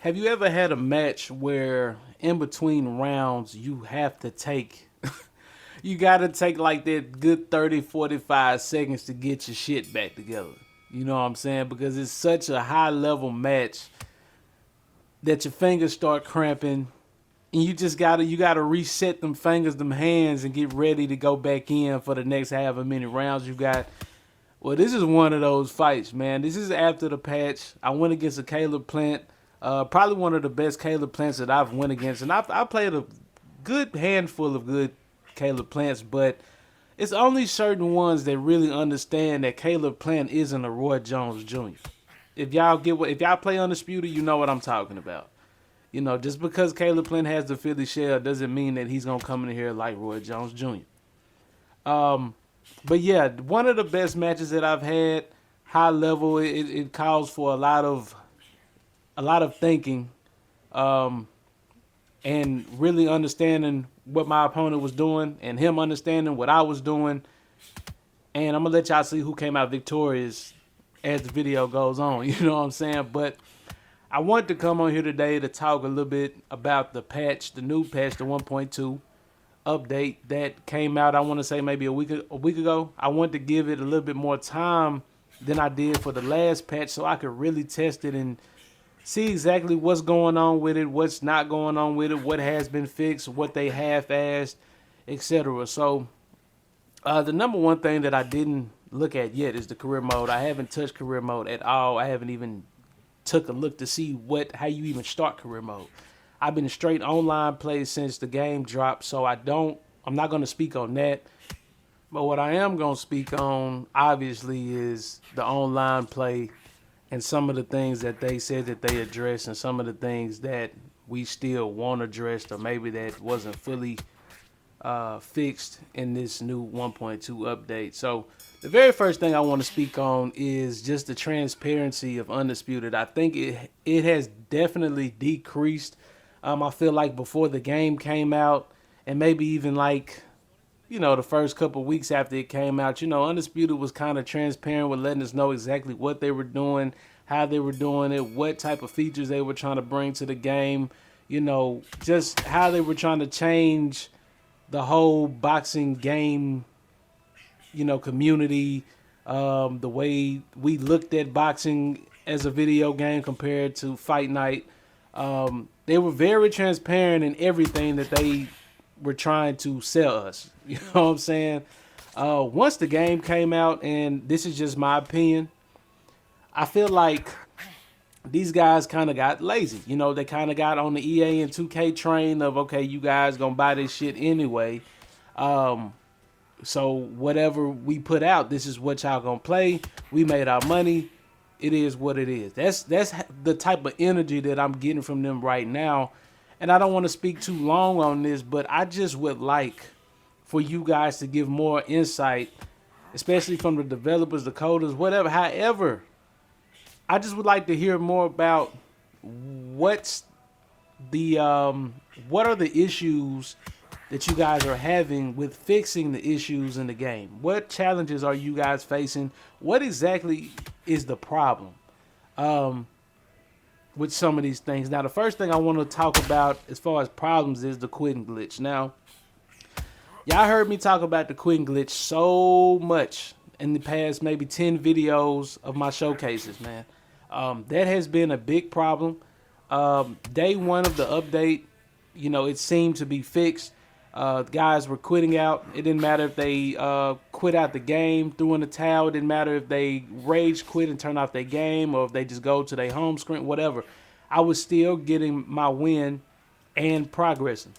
Have you ever had a match where in between rounds you have to take you got to take like that good 30, 45 seconds to get your shit back together? You know what I'm saying? Because it's such a high level match that your fingers start cramping and you gotta reset them fingers, them hands, and get ready to go back in for the next however many rounds you got. Well, this is one of those fights, man. This is after the patch. I went against a Caleb Plant, probably one of the best Caleb Plants that I've went against, and I played a good handful of good Caleb Plants, but it's only certain ones that really understand that Caleb Plant isn't a Roy Jones Jr. If y'all play Undisputed, you know what I'm talking about. You know, just because Caleb Plant has the Philly shell doesn't mean that he's gonna come in here like Roy Jones Jr. But yeah, one of the best matches that I've had, high level. It calls for a lot of thinking, um, and really understanding what my opponent was doing, and him understanding what I was doing. And I'm gonna let y'all see who came out victorious as the video goes on. You know what I'm saying? But I wanted to come on here today to talk a little bit about the patch, the new patch, the 1.2 update that came out. I want to say maybe a week ago. I wanted to give it a little bit more time than I did for the last patch, so I could really test it and see exactly what's going on with it, what's not going on with it, what has been fixed, what they half-assed, etc. So the number one thing that I didn't look at yet is the career mode. I haven't touched career mode at all. I haven't even took a look to see how you even start career mode. I've been straight online play since the game dropped, so I'm not going to speak on that. But what I am going to speak on, obviously, is the online play and some of the things that they said that they addressed and some of the things that we still want addressed, or maybe that wasn't fully fixed in this new 1.2 update. So the very first thing I want to speak on is just the transparency of Undisputed. I think it has definitely decreased. I feel like before the game came out, and maybe even like, the first couple of weeks after it came out, Undisputed was kind of transparent with letting us know exactly what they were doing, how they were doing it, what type of features they were trying to bring to the game, just how they were trying to change the whole boxing game, community, the way we looked at boxing as a video game compared to Fight Night. They were very transparent in everything that they were trying to sell us. You know what I'm saying? Once the game came out, and this is just my opinion, I feel like these guys kind of got lazy. They kind of got on the EA and 2K train of, okay, you guys gonna buy this shit anyway. So whatever we put out, this is what y'all gonna play. We made our money. It is what it is. That's the type of energy that I'm getting from them right now. And I don't want to speak too long on this, but I just would like for you guys to give more insight, especially from the developers, the coders, whatever. However, I just would like to hear more about what are the issues that you guys are having with fixing the issues in the game. What challenges are you guys facing? What exactly is the problem with some of these things? Now, the first thing I want to talk about as far as problems is the quitting glitch. Now, y'all heard me talk about the quitting glitch so much in the past maybe 10 videos of my showcases, man. That has been a big problem. Day one of the update, it seemed to be fixed. Guys were quitting out. It didn't matter if they quit out the game, threw in the towel. It didn't matter if they rage quit and turn off their game, or if they just go to their home screen, whatever. I was still getting my win and progressing.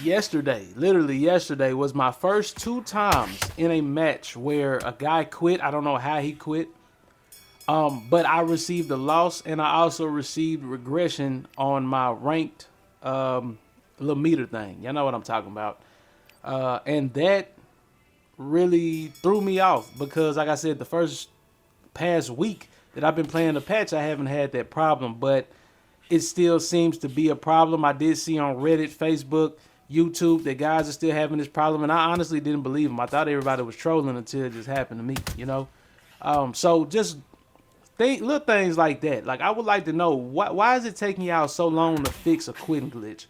Literally yesterday, was my first 2 times in a match where a guy quit. I don't know how he quit. But I received a loss, and I also received regression on my ranked little meter thing. Y'all know what I'm talking about. And that really threw me off because, like I said, the first past week that I've been playing the patch, I haven't had that problem, but it still seems to be a problem. I did see on Reddit, Facebook, YouTube that guys are still having this problem, and I honestly didn't believe them. I thought everybody was trolling until it just happened to me, So just little things like that. Like I would like to know why is it taking y'all so long to fix a quitting glitch?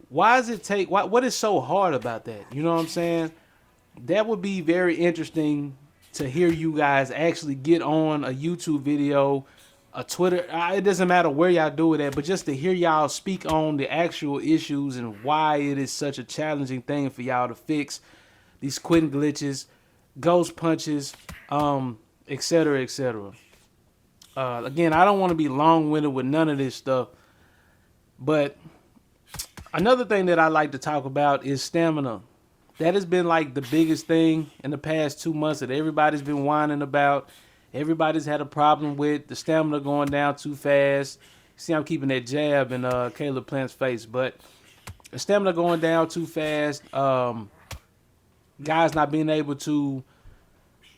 Why does it take? What is so hard about that? You know what I'm saying? That would be very interesting to hear you guys actually get on a YouTube video, a Twitter. It doesn't matter where y'all do it at, but just to hear y'all speak on the actual issues and why it is such a challenging thing for y'all to fix these quitting glitches, ghost punches, etc., etc. Again, I don't want to be long-winded with none of this stuff, but another thing that I like to talk about is stamina. That has been like the biggest thing in the past 2 months that everybody's been whining about. Everybody's had a problem with the stamina going down too fast. See, I'm keeping that jab in Caleb Plant's face, but the stamina going down too fast. Guys not being able to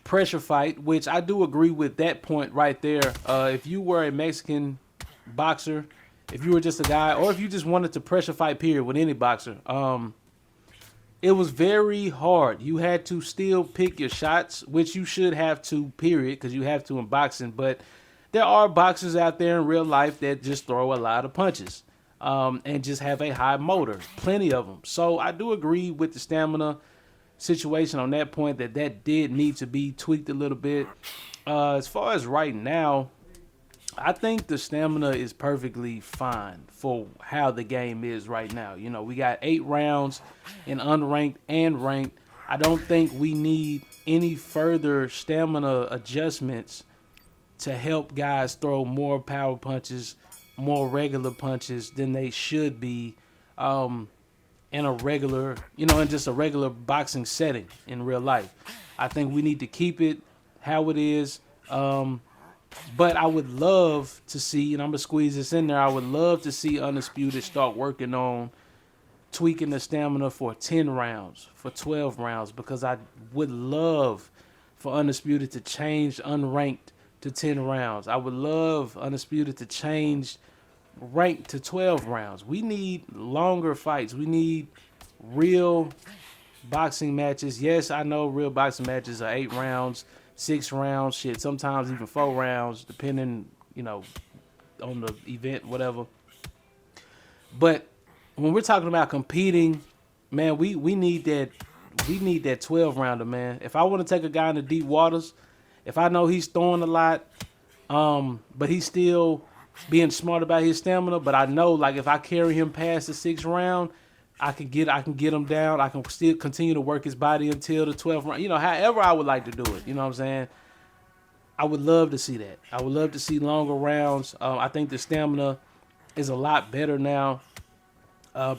pressure fight, which I do agree with that point right there. If you were a Mexican boxer, if you were just a guy, or if you just wanted to pressure fight, period, with any boxer, it was very hard. You had to still pick your shots, which you should have to, period, because you have to in boxing. But there are boxers out there in real life that just throw a lot of punches and just have a high motor. Plenty of them. So I do agree with the stamina situation on that point, that did need to be tweaked a little bit. As far as right now, I think the stamina is perfectly fine for how the game is right now. You know, we got 8 rounds in unranked and ranked. I don't think we need any further stamina adjustments to help guys throw more power punches, more regular punches than they should be in a regular, in just a regular boxing setting in real life. I think we need to keep it how it is. But I would love to see, and I'm going to squeeze this in there, I would love to see Undisputed start working on tweaking the stamina for 10 rounds, for 12 rounds, because I would love for Undisputed to change unranked to 10 rounds. I would love Undisputed to change ranked to 12 rounds. We need longer fights. We need real boxing matches. Yes, I know real boxing matches are 8 rounds, 6 rounds, shit, sometimes even 4 rounds, depending, on the event, whatever. But when we're talking about competing, man, we need that 12 rounder, man. If I want to take a guy in the deep waters, if I know he's throwing a lot, but he's still being smart about his stamina, but I know, like, if I carry him past the 6th round, I can get him down. I can still continue to work his body until the 12th round. However I would like to do it. You know what I'm saying? I would love to see that. I would love to see longer rounds. I think the stamina is a lot better now.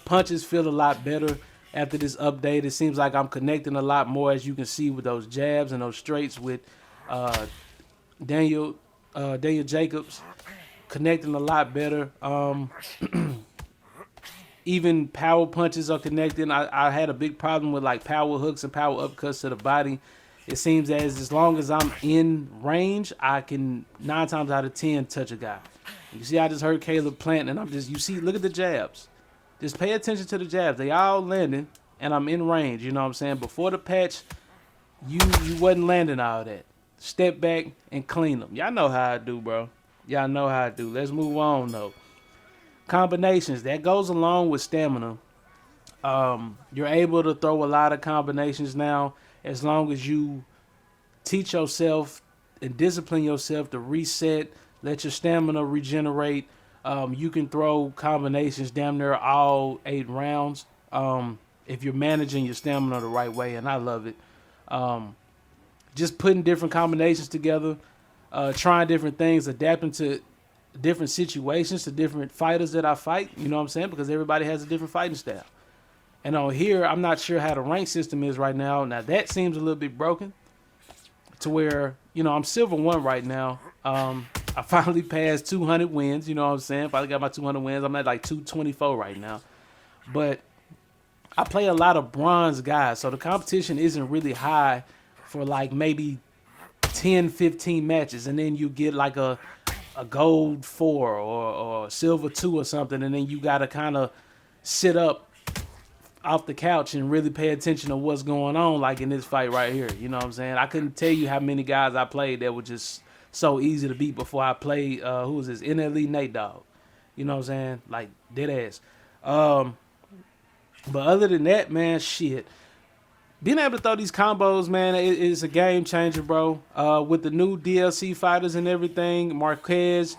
Punches feel a lot better after this update. It seems like I'm connecting a lot more, as you can see, with those jabs and those straights with Daniel Jacobs. Connecting a lot better. Even power punches are connecting. I had a big problem with like power hooks and power upcuts to the body. It seems as long as I'm in range, I can 9 times out of 10 touch a guy. You see, I just heard Caleb Plant, and look at the jabs. Just pay attention to the jabs. They all landing, and I'm in range. You know what I'm saying? Before the patch, you wasn't landing all that. Step back and clean them. Y'all know how I do, bro. Y'all know how I do. Let's move on, though. Combinations, that goes along with stamina. You're able to throw a lot of combinations now, as long as you teach yourself and discipline yourself to reset, let your stamina regenerate. You can throw combinations damn near all 8 rounds if you're managing your stamina the right way, and I love it. Just putting different combinations together, trying different things, adapting to different situations, to different fighters that I fight, you know what I'm saying? Because everybody has a different fighting style. And on here, I'm not sure how the rank system is right now. Now, that seems a little bit broken to where, I'm Silver 1 right now. I finally passed 200 wins, you know what I'm saying? Finally got my 200 wins. I'm at like 224 right now. But I play a lot of bronze guys, so the competition isn't really high for like maybe 10, 15 matches. And then you get like a gold 4 or silver 2 or something, and then you got to kind of sit up off the couch and really pay attention to what's going on, like in this fight right here. You know what I'm saying? I couldn't tell you how many guys I played that were just so easy to beat before I play, who was this, NLE Nate Dogg. You know what I'm saying? Like, dead ass. But other than that, man, shit. Being able to throw these combos, man, is a game changer, bro. With the new DLC fighters and everything, Marquez,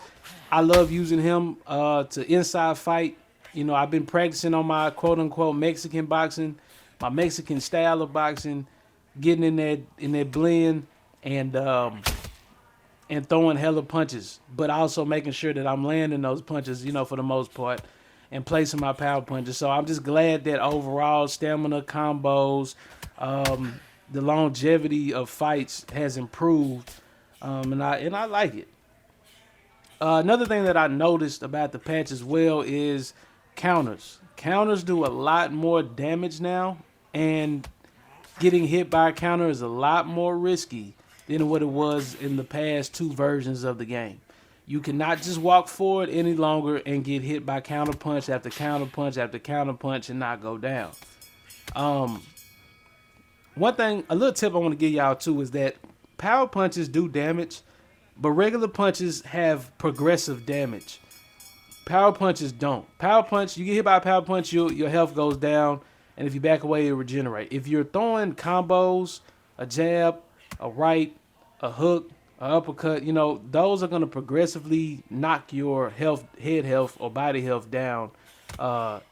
I love using him to inside fight. You know, I've been practicing on my quote-unquote Mexican boxing, my Mexican style of boxing, getting in that blend and throwing hella punches, but also making sure that I'm landing those punches, you know, for the most part, and placing my power punches. So I'm just glad that overall stamina, combos, the longevity of fights has improved, and I like it. Another thing that I noticed about the patch as well is counters. Counters do a lot more damage now, and getting hit by a counter is a lot more risky than what it was in the past two versions of the game. You cannot just walk forward any longer and get hit by counter punch after counter punch after counter punch and not go down. One thing, a little tip I want to give y'all too is that power punches do damage, but regular punches have progressive damage. Power punches don't. Power punch, you get hit by a power punch, your health goes down, and if you back away, it regenerate. If you're throwing combos, a jab, a right, a hook, an uppercut, you know, those are going to progressively knock your health, head health, or body health down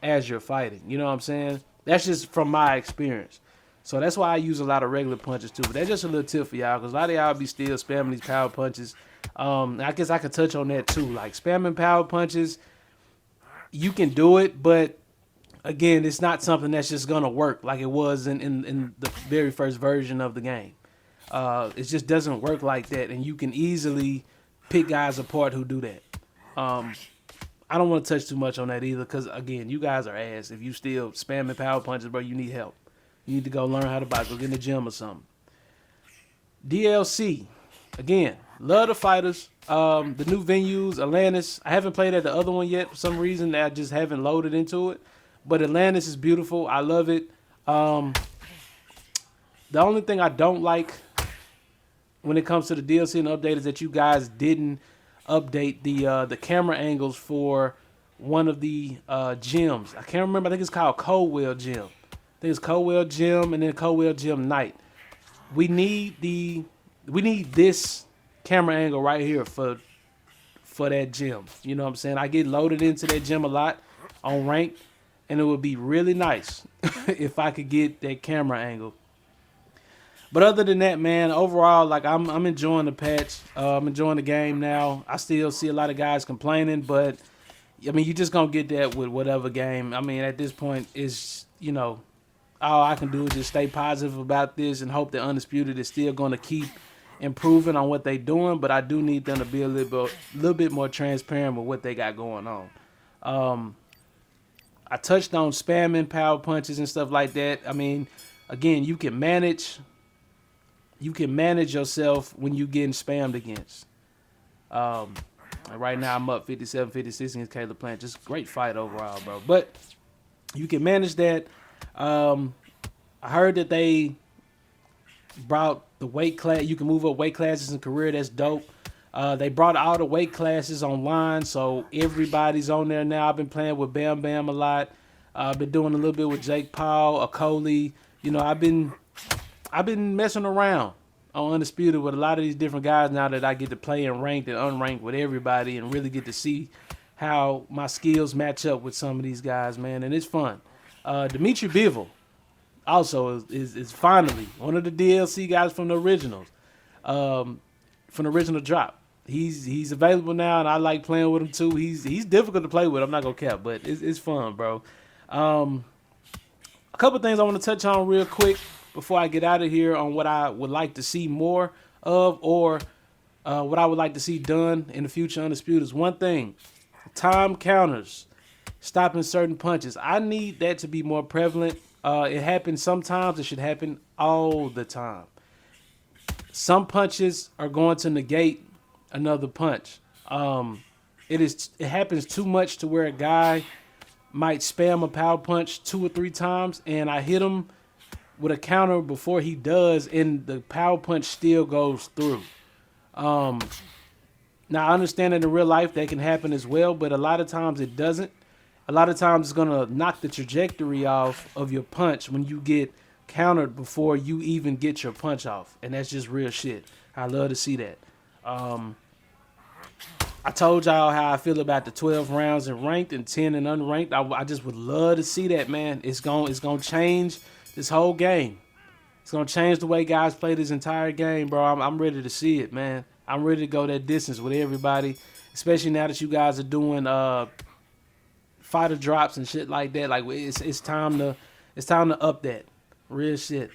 as you're fighting. You know what I'm saying? That's just from my experience. So that's why I use a lot of regular punches too. But that's just a little tip for y'all, because a lot of y'all be still spamming these power punches. I guess I could touch on that too. Like spamming power punches, you can do it, but again, it's not something that's just gonna work like it was in the very first version of the game. It just doesn't work like that, and you can easily pick guys apart who do that. I don't want to touch too much on that either, because again, you guys are ass. If you still spamming power punches, bro, you need help. You need to go learn how to box, go get in the gym or something. DLC, again, love the fighters. The new venues, Atlantis. I haven't played at the other one yet for some reason. I just haven't loaded into it. But Atlantis is beautiful. I love it. The only thing I don't like when it comes to the DLC and update is that you guys didn't update the camera angles for one of the gyms. I can't remember. I think it's called Coldwell Gym. I think it's Coldwell Gym and then Coldwell Gym Night. We need this camera angle right here for that gym. You know what I'm saying? I get loaded into that gym a lot on rank, and it would be really nice if I could get that camera angle. But other than that, man, overall, like I'm enjoying the patch. I'm enjoying the game now. I still see a lot of guys complaining, but I mean, you just gonna get that with whatever game. I mean, at this point, it's, you know, all I can do is just stay positive about this and hope that Undisputed is still going to keep improving on what they're doing. But I do need them to be a little bit more transparent with what they got going on. I touched on spamming power punches and stuff like that. I mean, again, you can manage yourself when you getting spammed against. Right now I'm up 57-56 against Caleb Plant. Just great fight overall, bro. But you can manage that. I heard that they brought the weight class. You can move up weight classes in career. That's dope. They brought all the weight classes online, so everybody's on there now. I've been playing with Bam Bam a lot. I've been doing a little bit with Jake Paul, Okoli. You know, I've been messing around on Undisputed with a lot of these different guys now that I get to play in ranked and unranked with everybody and really get to see how my skills match up with some of these guys, man, and it's fun. Dimitri Bivol also is finally one of the DLC guys from the originals, from the original drop. He's available now, and I like playing with him too. He's difficult to play with. I'm not gonna cap, but it's fun, bro. A couple things I want to touch on real quick before I get out of here on what I would like to see more of, or what I would like to see done in the future Undisputed is one thing: time counters, stopping certain punches. I need that to be more prevalent. It happens sometimes. It should happen all the time. Some punches are going to negate another punch. It happens too much to where a guy might spam a power punch 2 or 3 times, and I hit him with a counter before he does, and the power punch still goes through. Now, I understand that in real life that can happen as well, but a lot of times it doesn't. A lot of times it's going to knock the trajectory off of your punch when you get countered before you even get your punch off. And that's just real shit. I love to see that. I told y'all how I feel about the 12 rounds in ranked and 10 in unranked. I just would love to see that, man. It's gonna change this whole game. It's gonna change the way guys play this entire game, bro. I'm ready to see it, man. I'm ready to go that distance with everybody, especially now that you guys are doing fighter drops and shit like that. Like it's time to up that real shit.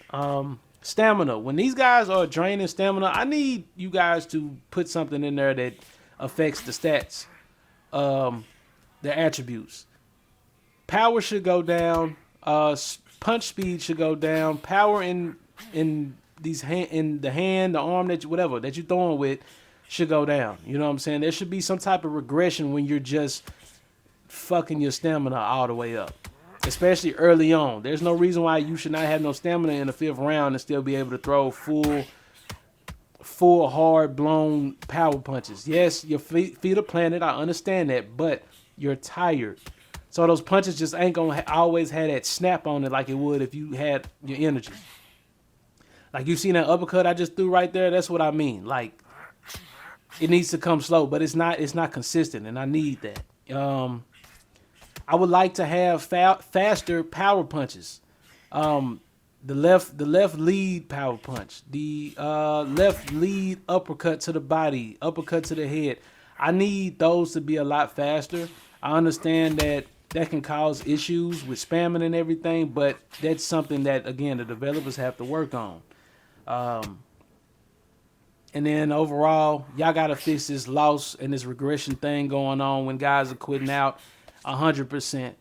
Stamina. When these guys are draining stamina, I need you guys to put something in there that affects the stats, the attributes. Power should go down. Punch speed should go down. Power in the hand, the arm that whatever that you're throwing with should go down. You know what I'm saying? There should be some type of regression when you're just fucking your stamina all the way up, especially early on. There's no reason why you should not have no stamina in the 5th round and still be able to throw full hard blown power punches. Yes, your feet are planted. I understand that, but you're tired. So those punches just ain't gonna always have that snap on it like it would if you had your energy. Like you seen that uppercut I just threw right there. That's what I mean. Like it needs to come slow, but it's not consistent, and I need that. I would like to have faster power punches. The left lead power punch, the left lead uppercut to the body, uppercut to the head. I need those to be a lot faster. I understand that can cause issues with spamming and everything, but that's something that, again, the developers have to work on. And then overall, y'all got to fix this loss and this regression thing going on when guys are quitting out 100%.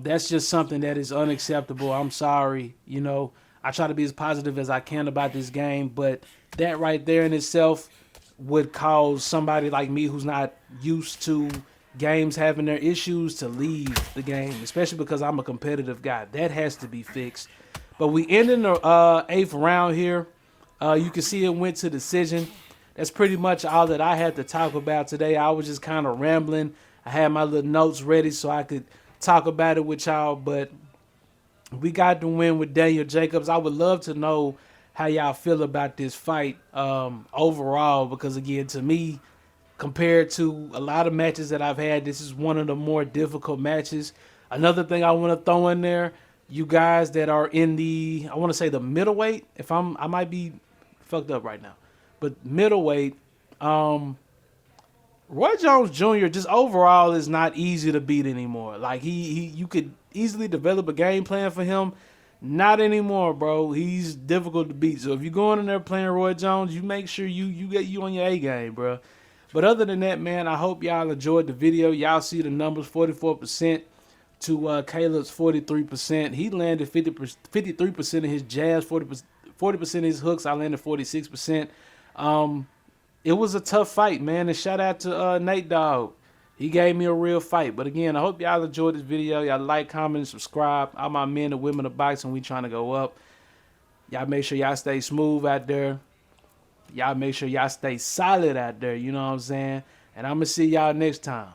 That's just something that is unacceptable. I'm sorry. You know, I try to be as positive as I can about this game, but that right there in itself would cause somebody like me who's not used to games having their issues to leave the game, especially because I'm a competitive guy. That has to be fixed. But we end in the 8th round here. You can see it went to decision. That's pretty much all that I had to talk about today. I was just kind of rambling. I had my little notes ready so I could talk about it with y'all, but we got the win with Daniel Jacobs. I would love to know how y'all feel about this fight overall, because again, to me, compared to a lot of matches that I've had, this is one of the more difficult matches. Another thing I want to throw in there, you guys that are in the, I want to say the middleweight, I might be fucked up right now, but middleweight, Roy Jones Jr. just overall is not easy to beat anymore. Like you could easily develop a game plan for him. Not anymore, bro. He's difficult to beat. So if you're going in there playing Roy Jones, you make sure you get you on your A game, bro. But other than that, man, I hope y'all enjoyed the video. Y'all see the numbers, 44% to Caleb's 43%. He landed 53% of his jabs, 40% of his hooks. I landed 46%. It was a tough fight, man. And shout out to Nate Dogg. He gave me a real fight. But again, I hope y'all enjoyed this video. Y'all like, comment, and subscribe. All my men and women of boxing, we trying to go up. Y'all make sure y'all stay smooth out there. Y'all make sure y'all stay solid out there. You know what I'm saying? And I'm going to see y'all next time.